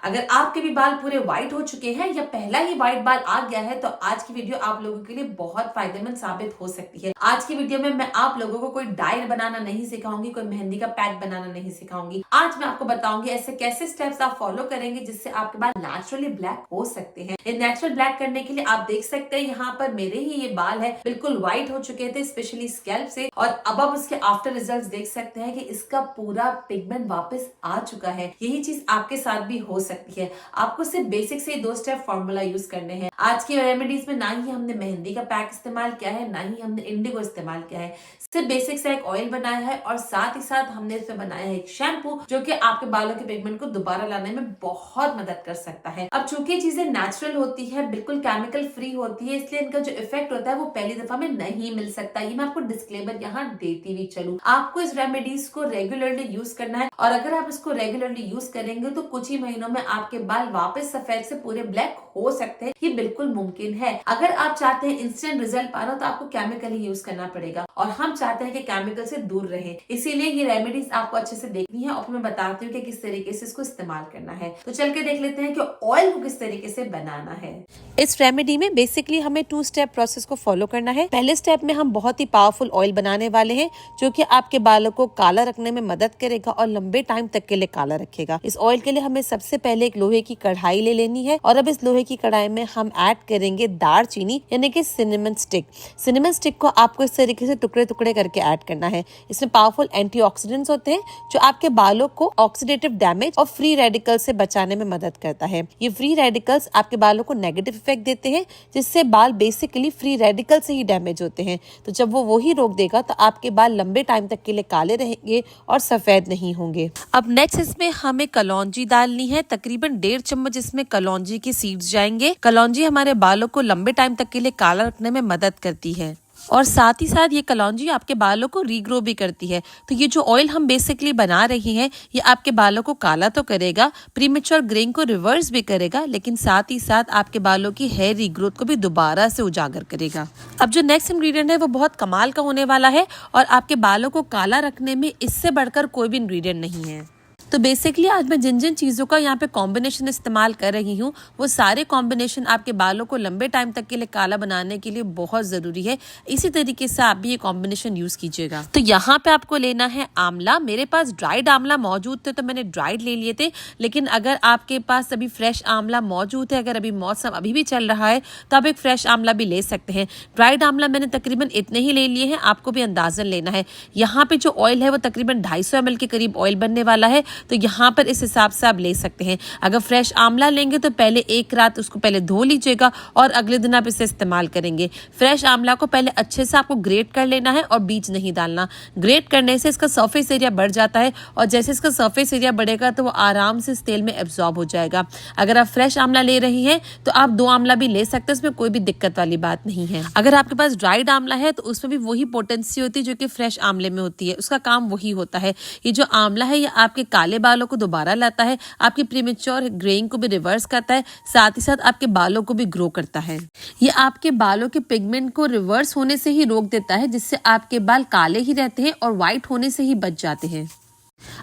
अगर आपके भी बाल पूरे व्हाइट हो चुके हैं या पहला ही व्हाइट बाल आ गया है तो आज की वीडियो आप लोगों के लिए बहुत फायदेमंद साबित हो सकती है। आज की वीडियो में मैं आप लोगों को कोई डाई बनाना नहीं सिखाऊंगी, कोई मेहंदी का पैक बनाना नहीं सिखाऊंगी। आज मैं आपको बताऊंगी ऐसे कैसे स्टेप्स आप फॉलो करेंगे जिससे आपके बाल नेचुरली ब्लैक हो सकते हैं। ये नेचुरल ब्लैक करने के लिए आप देख सकते हैं यहाँ पर मेरे ही ये बाल है बिल्कुल व्हाइट हो चुके थे, स्पेशली स्कैल्प से, और अब आप उसके आफ्टर रिजल्ट्स देख सकते हैं कि इसका पूरा पिगमेंट वापस आ चुका है। यही चीज आपके साथ भी हो सकती है। आपको सिर्फ बेसिक से 2 स्टेप फॉर्मूला यूज करने हैं। आज की रेमेडीज में ना ही हमने मेहंदी का पैक इस्तेमाल किया है, ना ही हमने इंडिगो इस्तेमाल किया है। सिर्फ बेसिक से एक ऑयल बनाया है और साथ ही साथ हमने इसमें बनाया है एक शैम्पू जो कि आपके बालों के पिगमेंट को दोबारा लाने में बहुत मदद कर सकता है। अब चूंकि चीजें नेचुरल होती है, बिल्कुल केमिकल फ्री होती है, इसलिए इनका जो इफेक्ट होता है वो पहली दफा में नहीं मिल सकता। ये मैं आपको डिस्क्लेमर यहाँ देती हुई चलूं। आपको इस रेमेडीज को रेगुलरली यूज करना है और अगर आप इसको रेगुलरली यूज करेंगे तो कुछ ही महीनों में आपके बाल वापस सफेद से पूरे ब्लैक हो सकते हैं। ये बिल्कुल मुमकिन है। अगर आप चाहते हैं इंस्टेंट रिजल्ट पाना तो आपको केमिकल ही यूज करना पड़ेगा और हम चाहते हैं कि केमिकल से दूर रहे, इसीलिए ये रेमेडीज आपको अच्छे से देखनी है और मैं बताती हूँ कि किस तरीके से इसको इस्तेमाल करना है। तो चल के देख लेते हैं कि ऑयल को किस तरीके से बनाना है। इस रेमेडी में बेसिकली हमें 2 स्टेप प्रोसेस को फॉलो करना है। पहले स्टेप में हम बहुत ही पावरफुल ऑयल बनाने वाले हैं जो कि आपके बालों को काला रखने में मदद करेगा और लंबे टाइम तक के लिए काला रखेगा। इस ऑयल के लिए हमें सबसे पहले एक लोहे की कढ़ाई ले लेनी है और अब इस लोहे की कढ़ाई में हम ऐड करेंगे दालचीनी यानी कि सिनेमन स्टिक। सिनेमन स्टिक को आपको इस तरीके से टुकड़े टुकड़े करके ऐड करना है। इसमें पावरफुल एंटीऑक्सीडेंट्स होते हैं जो आपके बालों को ऑक्सीडेटिव डैमेज और फ्री रेडिकल से बचाने में मदद करता है। ये फ्री रेडिकल्स आपके बालों को नेगेटिव इफेक्ट देते हैं जिससे बाल बेसिकली फ्री रेडिकल से ही डैमेज होते हैं। तो जब वो वही रोक देगा तो आपके बाल लंबे टाइम तक के लिए काले रहेंगे और सफेद नहीं होंगे। अब नेक्स्ट इसमें हमें कलौंजी डालनी है। तकरीबन 1.5 चम्मच इसमें कलौंजी के सीड्स जाएंगे। कलौंजी हमारे बालों को लंबे टाइम तक के लिए काला रखने में मदद करती है और साथ ही साथ ये कलौंजी आपके बालों को रीग्रो भी करती है। तो ये जो ऑयल हम बेसिकली बना रही हैं ये आपके बालों को काला तो करेगा, प्रीमेच्योर ग्रेइंग को रिवर्स भी करेगा, लेकिन साथ ही साथ आपके बालों की हेयर रीग्रोथ को भी दोबारा से उजागर करेगा। अब जो नेक्स्ट इंग्रेडिएंट है वो बहुत कमाल का होने वाला है और आपके बालों को काला रखने में इससे बढ़कर कोई भी इंग्रेडिएंट नहीं है। तो बेसिकली आज मैं जिन जिन चीज़ों का यहाँ पे कॉम्बिनेशन इस्तेमाल कर रही हूँ वो सारे कॉम्बिनेशन आपके बालों को लंबे टाइम तक के लिए काला बनाने के लिए बहुत ज़रूरी है। इसी तरीके से आप भी ये कॉम्बिनेशन यूज़ कीजिएगा। तो यहाँ पे आपको लेना है आंवला। मेरे पास ड्राइड आंवला मौजूद थे तो मैंने ड्राइड ले लिए थे, लेकिन अगर आपके पास अभी फ्रेश आंवला मौजूद है, अगर अभी मौसम अभी भी चल रहा है तो आप एक फ्रेश आंवला भी ले सकते हैं। ड्राइड आंवला मैंने तकरीबन इतने ही ले लिए हैं, आपको भी अंदाजन लेना है। यहाँ पे जो ऑयल है वो तकरीबन 250 ml के करीब ऑयल बनने वाला है, तो यहाँ पर इस हिसाब से आप ले सकते हैं। अगर फ्रेश आंवला लेंगे तो पहले एक रात उसको पहले धो लीजिएगा और अगले दिन आप इसे इस्तेमाल करेंगे। फ्रेश आंवला को पहले अच्छे से आपको ग्रेट कर लेना है और बीज नहीं डालना। ग्रेट करने से इसका सरफेस एरिया बढ़ जाता है और जैसे इसका सरफेस एरिया बढ़ेगा तो वो आराम से इस तेल में एब्जॉर्ब हो जाएगा। अगर आप फ्रेश आंवला ले रही हैं तो आप 2 आंवला भी ले सकते हैं, उसमें कोई भी दिक्कत वाली बात नहीं है। अगर आपके पास ड्राइड आंवला है तो उसमें भी वही पोटेंसी होती है जो कि फ्रेश आंवले में होती है, उसका काम वही होता है। ये जो आंवला है ये आपके काले बालों को दोबारा लाता है, आपकी प्रीमेच्योर ग्रेइंग को भी रिवर्स करता है, साथ ही साथ आपके बालों को भी ग्रो करता है। ये आपके बालों के पिगमेंट को रिवर्स होने से ही रोक देता है जिससे आपके बाल काले ही रहते हैं और व्हाइट होने से ही बच जाते हैं।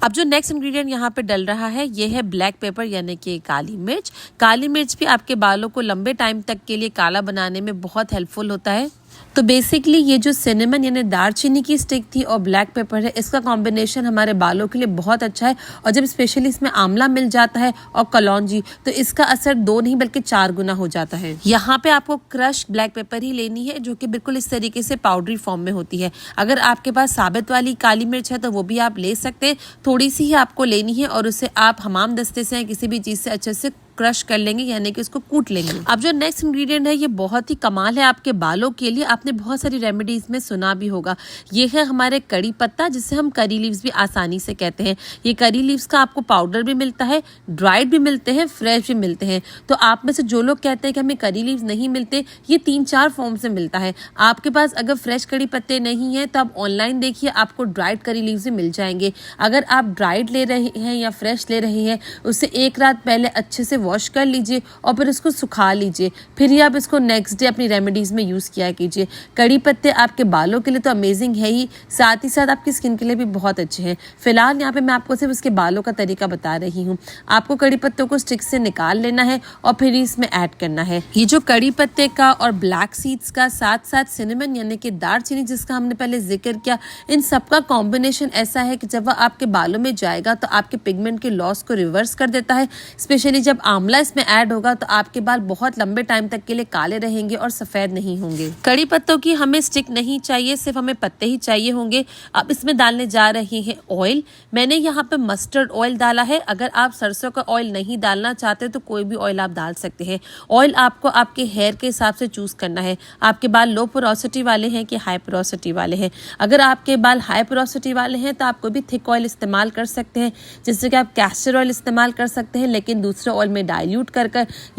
अब जो नेक्स्ट इंग्रेडिएंट यहाँ पे डल रहा है ये है ब्लैक पेपर यानी कि काली मिर्च। काली मिर्च भी आपके बालों को लंबे टाइम तक के लिए काला बनाने में बहुत हेल्पफुल होता है। तो बेसिकली ये जो सिनेमन यानी दालचीनी की स्टिक थी और ब्लैक पेपर है, इसका कॉम्बिनेशन हमारे बालों के लिए बहुत अच्छा है और जब स्पेशली इसमें आंवला मिल जाता है और कलौंजी तो इसका असर 2 नहीं बल्कि 4 गुना हो जाता है। यहाँ पे आपको क्रश ब्लैक पेपर ही लेनी है जो कि बिल्कुल इस तरीके से पाउडरी फॉर्म में होती है। अगर आपके पास साबित वाली काली मिर्च है तो वो भी आप ले सकते हैं, थोड़ी सी ही आपको लेनी है और उसे आप हमाम दस्ते से या किसी भी चीज से अच्छे से क्रश कर लेंगे यानी कि इसको कूट लेंगे। अब जो नेक्स्ट इंग्रेडिएंट है ये बहुत ही कमाल है आपके बालों के लिए, आपने बहुत सारी रेमेडीज में सुना भी होगा। ये है हमारे कड़ी पत्ता जिसे हम करी लीव्स भी आसानी से कहते हैं। ये करी लीव्स का आपको पाउडर भी मिलता है, ड्राइड भी मिलते हैं, फ्रेश भी मिलते हैं। तो आप में से जो लोग कहते हैं कि हमें करी लीव्स नहीं मिलते, ये 3-4 फॉर्म से मिलता है। आपके पास अगर फ्रेश कड़ी पत्ते नहीं है तो आप ऑनलाइन देखिए, आपको ड्राइड करी लीव्स भी मिल जाएंगे। अगर आप ड्राइड ले रहे हैं या फ्रेश ले रहे हैं उससे एक रात पहले अच्छे से वॉश कर लीजिए और फिर उसको सुखा लीजिए, फिर ही आप इसको नेक्स्ट डे अपनी रेमेडीज में यूज किया कीजिए। कड़ी पत्ते आपके बालों के लिए तो अमेजिंग है ही, साथ ही साथ आपकी स्किन के लिए भी बहुत अच्छे हैं। फिलहाल यहाँ पे मैं आपको सिर्फ उसके बालों का तरीका बता रही हूँ। आपको कड़ी पत्तों को स्टिक से निकाल लेना है और फिर इसमें ऐड करना है। ये जो कड़ी पत्ते का और ब्लैक सीड्स का, साथ साथ सिनेमन यानी कि दालचीनी जिसका हमने पहले जिक्र किया, इन सबका कॉम्बिनेशन ऐसा है कि जब वह आपके बालों में जाएगा तो आपके पिगमेंट के लॉस को रिवर्स कर देता है। स्पेशली जब आंवला इसमें ऐड होगा तो आपके बाल बहुत लंबे टाइम तक के लिए काले रहेंगे और सफेद नहीं होंगे। कड़ी पत्तों की हमें स्टिक नहीं चाहिए, सिर्फ हमें पत्ते ही चाहिए होंगे। अब इसमें डालने जा रहे हैं ऑयल। मैंने यहाँ पे मस्टर्ड ऑयल डाला है। अगर आप सरसों का ऑयल नहीं डालना चाहते तो कोई भी ऑयल आप डाल सकते हैं। ऑयल आपको आपके हेयर के हिसाब से चूज करना है। आपके बाल लो पोरोसिटी वाले हैं कि हाई पोरोसिटी वाले हैं। अगर आपके बाल हाई पोरोसिटी वाले हैं तो आप कोई भी थिक ऑयल इस्तेमाल कर सकते हैं, जैसे कि आप कैस्टर ऑयल इस्तेमाल कर सकते हैं लेकिन दूसरे ऑयल में डाइल्यूट कर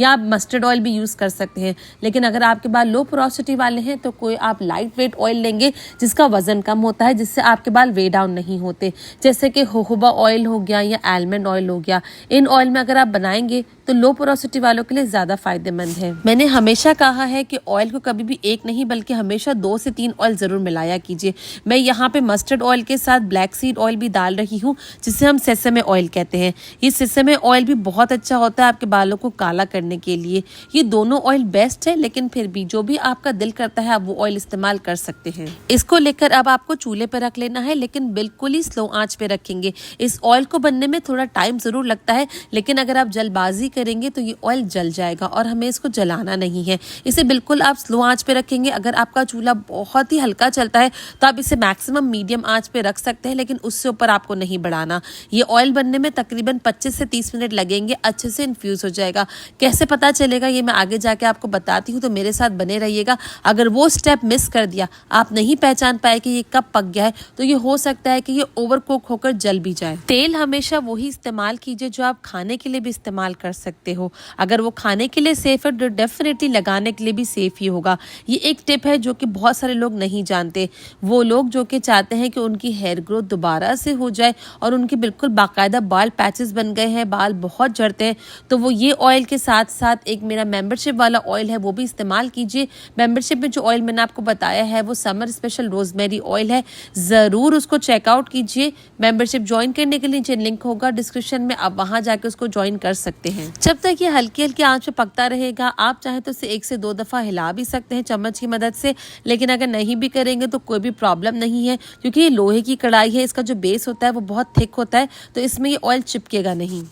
या आप मस्टर्ड ऑयल भी यूज कर सकते हैं। लेकिन अगर आपके बाल लो पोरोसिटी वाले हैं तो कोई आप लाइट वेट ऑयल लेंगे जिसका वजन कम होता है, जिससे आपके बाल वे डाउन नहीं होते, जैसे कि जोजोबा ऑयल हो गया या आलमंड ऑयल हो गया। इन ऑयल में अगर आप बनाएंगे तो लो पोरोसिटी वालों के लिए ज्यादा फायदेमंद है। मैंने हमेशा कहा है कि ऑयल को कभी भी एक नहीं बल्कि हमेशा 2 से 3 ऑयल जरूर मिलाया कीजिए। मैं यहाँ पे मस्टर्ड ऑयल के साथ ब्लैक सीड ऑयल भी डाल रही हूँ, जिसे हम सेसमे ऑयल कहते हैं। ये सेसमे ऑयल भी बहुत अच्छा होता है आपके बालों को काला करने के लिए। ये दोनों ऑयल बेस्ट है, लेकिन फिर भी जो भी आपका दिल करता है आप वो ऑयल इस्तेमाल कर सकते हैं। इसको लेकर अब आपको चूल्हे पर रख लेना है, लेकिन बिल्कुल ही स्लो आंच पे रखेंगे। इस ऑयल को बनने में थोड़ा टाइम जरूर लगता है, लेकिन अगर आप जल्दबाजी करेंगे तो ये ऑयल जल जाएगा और हमें इसको जलाना नहीं है। इसे बिल्कुल आप स्लो आंच पे रखेंगे। अगर आपका चूल्हा बहुत ही हल्का चलता है तो आप इसे मैक्सिमम मीडियम आंच पे रख सकते हैं, लेकिन उससे ऊपर आपको नहीं बढ़ाना। ये ऑयल बनने में तकरीबन 25 से 30 मिनट लगेंगे, अच्छे से इन्फ्यूज हो जाएगा। कैसे पता चलेगा ये मैं आगे जाके आपको बताती हूँ, तो मेरे साथ बने रहिएगा। अगर वो स्टेप मिस कर दिया, आप नहीं पहचान पाए कि ये कब पक गया है, तो ये हो सकता है कि ये ओवर कुक होकर जल भी जाए। तेल हमेशा वही इस्तेमाल कीजिए जो आप खाने के लिए भी इस्तेमाल कर सकते हो। अगर वो खाने के लिए सेफ है तो डेफिनेटली लगाने के लिए भी सेफ ही होगा। ये एक टिप है जो कि बहुत सारे लोग नहीं जानते। वो लोग जो कि चाहते हैं कि उनकी हेयर ग्रोथ दोबारा से हो जाए और उनके बिल्कुल बाकायदा बाल पैचेस बन गए हैं, बाल बहुत झड़ते हैं, तो वो ये ऑयल के साथ साथ एक मेरा मेंबरशिप वाला ऑयल है वो भी इस्तेमाल कीजिए। मेंबरशिप में जो ऑयल मैंने आपको बताया है वो समर स्पेशल रोजमेरी ऑयल है, ज़रूर उसको चेकआउट कीजिए। मेंबरशिप ज्वाइन करने के लिए नीचे लिंक होगा डिस्क्रिप्शन में, आप वहां जाके उसको ज्वाइन कर सकते हैं। जब तक ये हल्की हल्की आंच पे पकता रहेगा, आप चाहे तो इसे 1 से 2 दफा हिला भी सकते हैं चम्मच की मदद से, लेकिन अगर नहीं भी करेंगे तो कोई भी प्रॉब्लम नहीं है, क्योंकि ये लोहे की कढ़ाई है। इसका जो बेस होता है वो बहुत थिक होता है, तो इसमें ये ऑयल चिपकेगा नहीं।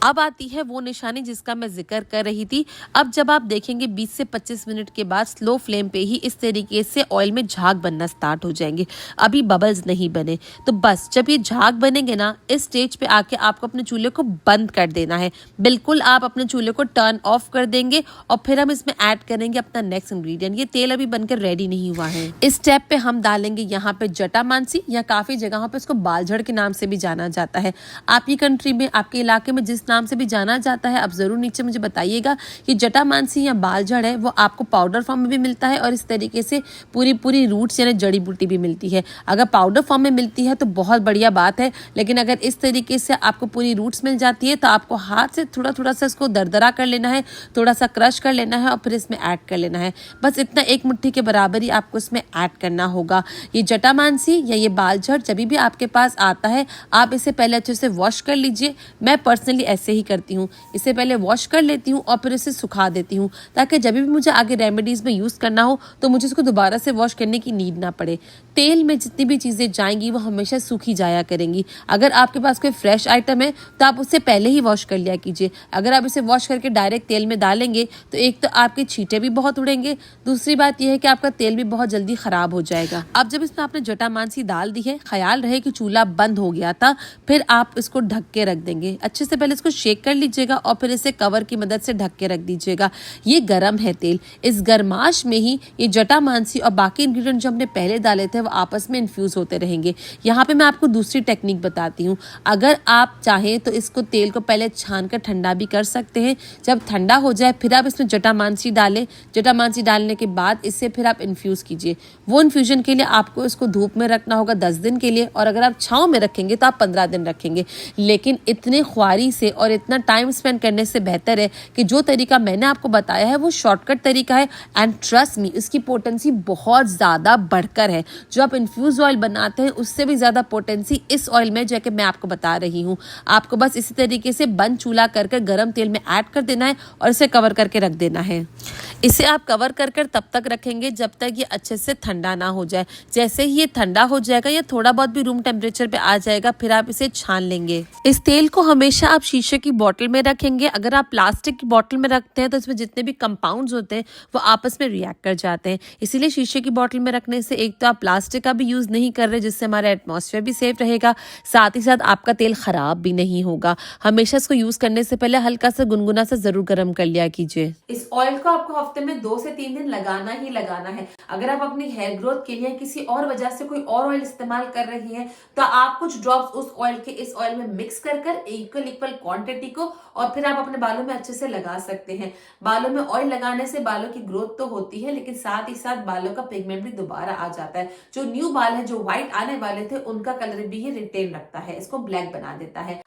अब आती है वो निशानी जिसका मैं जिक्र कर रही थी। अब जब आप देखेंगे 20 से 25 मिनट के बाद स्लो फ्लेम पे ही इस तरीके से ऑयल में झाग बनना स्टार्ट हो जाएंगे। अभी बबल्स नहीं बने, तो बस जब ये झाग बनेंगे ना, इस स्टेज पे आके आपको अपने चूल्हे को बंद कर देना है। बिल्कुल आप अपने चूल्हे को टर्न ऑफ कर देंगे और फिर हम इसमें ऐड करेंगे अपना नेक्स्ट इंग्रेडिएंट। ये तेल अभी बनकर रेडी नहीं हुआ है। इस स्टेप पे हम डालेंगे यहाँ पे जटामांसी, या काफी जगहों पे इसको बालझड़ के नाम से भी जाना जाता है। आपकी कंट्री में, आपके इलाके में जिस नाम से भी जाना जाता है, आप जरूर नीचे मुझे बताइएगा। कि जटामांसी या बालझड़ है वो आपको पाउडर फॉर्म में भी मिलता है और इस तरीके से पूरी रूट्स यानी जड़ी बूटी भी मिलती है। अगर पाउडर फॉर्म में मिलती है तो बहुत बढ़िया बात है, लेकिन अगर इस तरीके से आपको पूरी रूट्स मिल जाती है तो आपको हाथ से थोड़ा सा इसको दरदरा कर लेना है, थोड़ा सा क्रश कर लेना है और फिर इसमें ऐड कर लेना है। बस इतना, 1 मुट्ठी के बराबर ही आपको इसमें ऐड करना होगा। ये जटामांसी या ये बालझड़ जब भी आपके पास आता है, आप इसे पहले अच्छे से वॉश कर लीजिए। मैं पर्सनली ऐसे ही करती हूँ, इसे पहले वॉश कर लेती हूँ और फिर इसे सुखा देती हूँ, ताकि जब भी मुझे आगे रेमेडीज में यूज करना हो तो मुझे इसको दोबारा से वॉश करने की नीड ना पड़े। तेल में जितनी भी चीजें जाएंगी वो हमेशा सूखी जाया करेंगी। अगर आपके पास कोई फ्रेश आइटम है तो आप उससे पहले ही वॉश कर लिया कीजिए। अगर आप इसे वॉश करके डायरेक्ट तेल में डालेंगे तो एक तो आपके छींटे भी बहुत उड़ेंगे, दूसरी बात यह है कि आपका तेल भी बहुत जल्दी खराब हो जाएगा। अब जब इसमें आपने जटामांसी डाल दी है, ख्याल रहे कि चूल्हा बंद हो गया था, फिर आप इसको ढक के रख देंगे। अच्छे से पहले इसको शेक कर लीजिएगा और फिर इसे कवर की मदद से ढक के रख दीजिएगा। ये गरम है तेल, इस गरमाश में ही ये जटामांसी और बाकी इंग्रेडिएंट जो हमने पहले डाले थे वो आपस में इन्फ्यूज होते रहेंगे। यहाँ पे मैं आपको दूसरी टेक्निक बताती हूँ। अगर आप चाहें तो इसको तेल को पहले छान कर ठंडा भी कर सकते हैं। जब ठंडा हो जाए फिर आप इसमें जटामांसी डालें। जटामांसी डालने के बाद इससे फिर आप इन्फ्यूज़ कीजिए। वो इन्फ्यूजन के लिए आपको इसको धूप में रखना होगा 10 दिन के लिए, और अगर आप छाँव में रखेंगे तो आप 15 दिन रखेंगे। लेकिन इतने ख्वारी से और इतना टाइम स्पेंड करने से बेहतर है कि जो तरीका मैंने आपको बताया है वो शॉर्टकट तरीका है। एंड ट्रस्ट मी, इसकी पोटेंसी बहुत ज़्यादा बढ़कर है। जो आप इन्फ्यूज ऑयल बनाते हैं उससे भी ज़्यादा पोटेंसी इस ऑयल में जो कि मैं आपको बता रही हूँ। आपको बस इसी तरीके से बंद चूल्हा कर गर्म तेल में ऐड कर देना है और इसे कवर करके रख देना है। इसे आप कवर कर तब तक रखेंगे जब तक ये अच्छे से ठंडा ना हो जाए। जैसे ही ये ठंडा हो जाएगा या थोड़ा बहुत भी रूम टेम्परेचर पे आ जाएगा फिर आप इसे छान लेंगे। इस तेल को हमेशा आप शीशे की बोतल में रखेंगे। अगर आप प्लास्टिक की बोतल में रखते हैं तो इसमें जितने भी कंपाउंड्स होते हैं वो आपस में रिएक्ट कर जाते हैं। इसीलिए शीशे की बोतल में रखने से एक तो आप प्लास्टिक का भी यूज़ नहीं कर रहे, जिससे हमारा एटमॉस्फेयर भी सेफ रहेगा, साथ ही साथ आपका तेल खराब भी नहीं होगा। हमेशा इसको यूज़ करने से पहले हल्का सा गुनगुना सा जरूर गर्म कर लिया कीजिए। इस ऑयल को आपको हफ्ते में 2 से 3 दिन लगाना ही लगाना है। अगर आप अपनी हेयर ग्रोथ के लिए किसी और वजह से कोई और ऑयल इस्तेमाल कर रही हैं तो आप कुछ ड्रॉप्स उस ऑयल के इस ऑयल में मिक्स कर इक्वल क्वांटिटी को और फिर आप अपने बालों में अच्छे से लगा सकते हैं। बालों में ऑयल लगाने से बालों की ग्रोथ तो होती है, लेकिन साथ ही साथ बालों का पिगमेंट भी दोबारा आ जाता है। जो न्यू बाल है, जो व्हाइट आने वाले थे, उनका कलर भी ये रिटेन रखता है, इसको ब्लैक बना देता है।